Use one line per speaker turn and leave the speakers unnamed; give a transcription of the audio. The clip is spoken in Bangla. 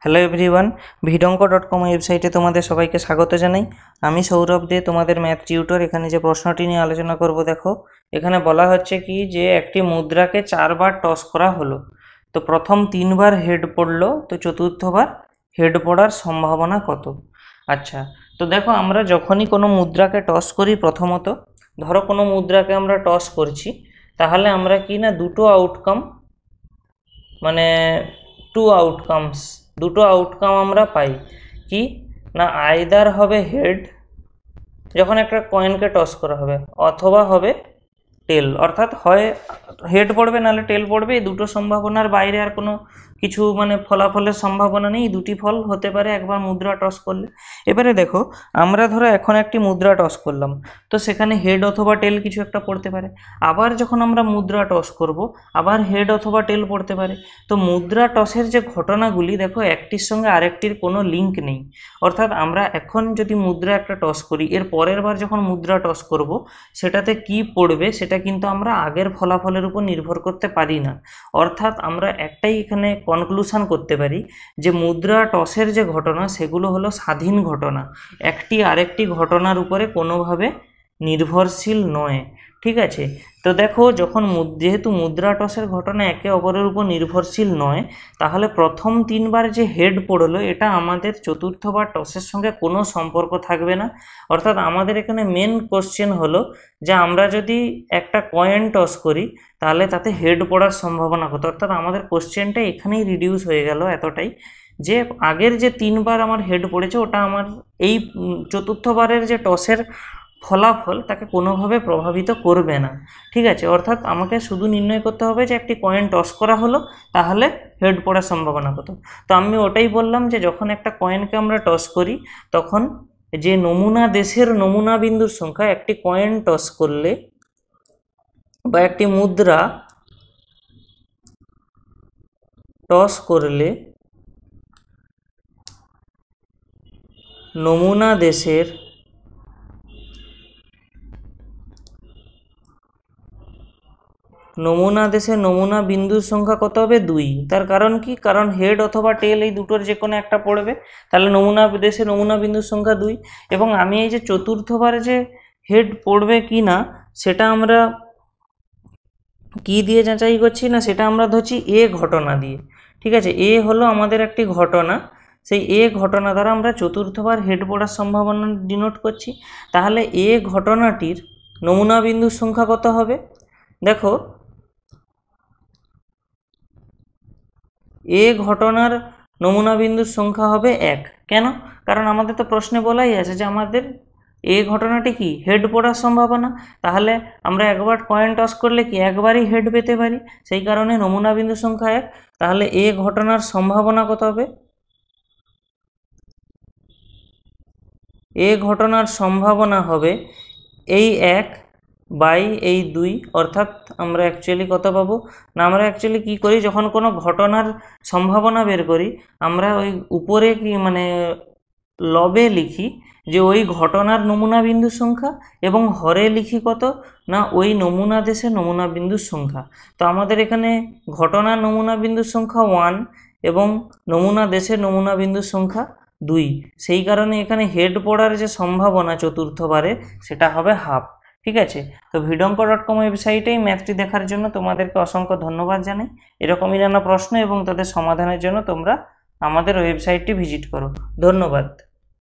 হ্যালো এভরিওয়ান, ভিডঙ্ক.com ওয়েবসাইটে তোমাদের সবাইকে স্বাগত জানাই। আমি সৌরভ দে, তোমাদের ম্যাথ টিউটর। এখানে যে প্রশ্নটি নিয়ে আলোচনা করব, দেখো এখানে বলা হচ্ছে কি যে একটি মুদ্রাকে 4 বার টস করা হলো। তো প্রথম 3 বার হেড পড়লো, তো চতুর্থবার হেড পড়ার সম্ভাবনা কত? আচ্ছা, তো দেখো আমরা যখনই কোনো মুদ্রাকে টস করি, প্রথমত ধরো কোনো মুদ্রাকে আমরা টস করছি, তাহলে আমরা কি না দুটো আউটকাম, মানে দুটো আউটকাম আমরা পাই। কি না, আইদার হবে হেড যখন একটা কয়েনকে টস করা হবে, অথবা হবে টেল, অর্থাৎ হয় হেড পড়বে নাহলে টেল পড়বে। এই দুটো সম্ভাবনার বাইরে আর কোনো কিছু মানে ফলাফলের সম্ভাবনা নেই। দুটি ফল হতে পারে একবার মুদ্রা টস করলে। এবারে দেখো আমরা ধরো এখন একটি মুদ্রা টস করলাম, তো সেখানে হেড অথবা টেল কিছু একটা পড়তে পারে। আবার যখন আমরা মুদ্রা টস করব, আবার হেড অথবা টেল পড়তে পারে। তো মুদ্রা টসের যে ঘটনাগুলি, দেখো একটির সঙ্গে আরেকটির কোনো লিঙ্ক নেই। অর্থাৎ আমরা এখন যদি মুদ্রা একটা টস করি, এর পরের বার যখন মুদ্রা টস করব, সেটাতে কি পড়বে সেটা কিন্তু আমরা আগের ফলাফলের উপর নির্ভর করতে পারি না। অর্থাৎ আমরা একটাই এখানে কনক্লুশন করতে পারি যে মুদ্রা টসের যে ঘটনা, সেগুলো হলো স্বাধীন ঘটনা, একটি আরেকটি ঘটনার উপরে কোনোভাবে নির্ভরশীল নয়। ঠিক আছে, তো দেখো যখন যেহেতু মুদ্রা টসের ঘটনা একে অপরের উপর নির্ভরশীল নয়, তাহলে প্রথম 3 বার যে হেড পড়লো, এটা আমাদের চতুর্থবার টসের সঙ্গে কোনো সম্পর্ক থাকবে না। অর্থাৎ আমাদের এখানে মেন কোশ্চেন হলো যে আমরা যদি একটা কয়েন টস করি, তাহলে তাতে হেড পড়ার সম্ভাবনা কত। অর্থাৎ আমাদের কোশ্চেনটা এখানেই রিডিউস হয়ে গেল এতটাই, যে আগের যে 3 বার আমার হেড পড়েছে, ওটা আমার এই চতুর্থবারের যে টসের ফলাফল তাকে কোনোভাবে প্রভাবিত করবে না। ঠিক আছে, অর্থাৎ আমাকে শুধু নির্ণয় করতে হবে যে একটি কয়েন টস করা হলো, তাহলে হেড পড়ার সম্ভাবনা কত। তো আমি ওটাই বললাম যে যখন একটা কয়েনকে আমরা টস করি, তখন যে নমুনা দেশের নমুনা বিন্দুর সংখ্যা, একটি কয়েন টস করলে বা একটি মুদ্রা টস করলে নমুনা দেশের নমুনা বিন্দুর সংখ্যা কত হবে? 2। তার কারণ কি? কারণ হেড অথবা টেল এই দুটোর যে কোনো একটা পড়বে, তাহলে নমুনা দেশে নমুনা বিন্দুর সংখ্যা 2। এবং আমি এই যে চতুর্থবার যে হেড পড়বে কি না, সেটা আমরা কি দিয়ে যাচাই করছি না, সেটা আমরা ধরছি এ ঘটনা দিয়ে। ঠিক আছে, এ হলো আমাদের একটি ঘটনা, সেই এ ঘটনা দ্বারা আমরা চতুর্থবার হেড পড়ার সম্ভাবনা ডিনোট করছি। তাহলে এ ঘটনাটির নমুনা বিন্দুর সংখ্যা কত হবে? দেখো এ ঘটনার নমুনা বিন্দুর সংখ্যা হবে 1। কেন? কারণ আমাদের তো প্রশ্নে বলাই আছে যে আমাদের এ ঘটনাটি কি হেড পড়ার সম্ভাবনা। তাহলে আমরা একবার কয়েন টস করলে কি একবারই হেড পেতে পারি, সেই কারণে নমুনা বিন্দুর সংখ্যা 1। তাহলে এ ঘটনার সম্ভাবনা কত হবে? এ ঘটনার সম্ভাবনা হবে এই 1 বাই এই 2। অর্থাৎ আমরা অ্যাকচুয়ালি কত পাবো না, আমরা অ্যাকচুয়ালি কী করি, যখন কোনো ঘটনার সম্ভাবনা বের করি, আমরা ওই উপরে কি মানে লবে লিখি যে ওই ঘটনার নমুনা বিন্দুর সংখ্যা, এবং হরে লিখি কত না ওই নমুনা দেশে নমুনা বিন্দুর সংখ্যা। তো আমাদের এখানে ঘটনার নমুনা বিন্দুর সংখ্যা 1 এবং নমুনা দেশের নমুনা বিন্দুর সংখ্যা 2। সেই কারণে এখানে হেড পড়ার যে সম্ভাবনা চতুর্থবারে, সেটা হবে হাফ। ঠিক আছে, তো ভিডঙ্ক.com ওয়েবসাইটেই ম্যাথটি দেখার জন্য তোমাদেরকে অসংখ্য ধন্যবাদ জানাই। এরকমই নানা প্রশ্ন এবং তাদের সমাধানের জন্য তোমরা আমাদের ওয়েবসাইটটি ভিজিট করো। ধন্যবাদ।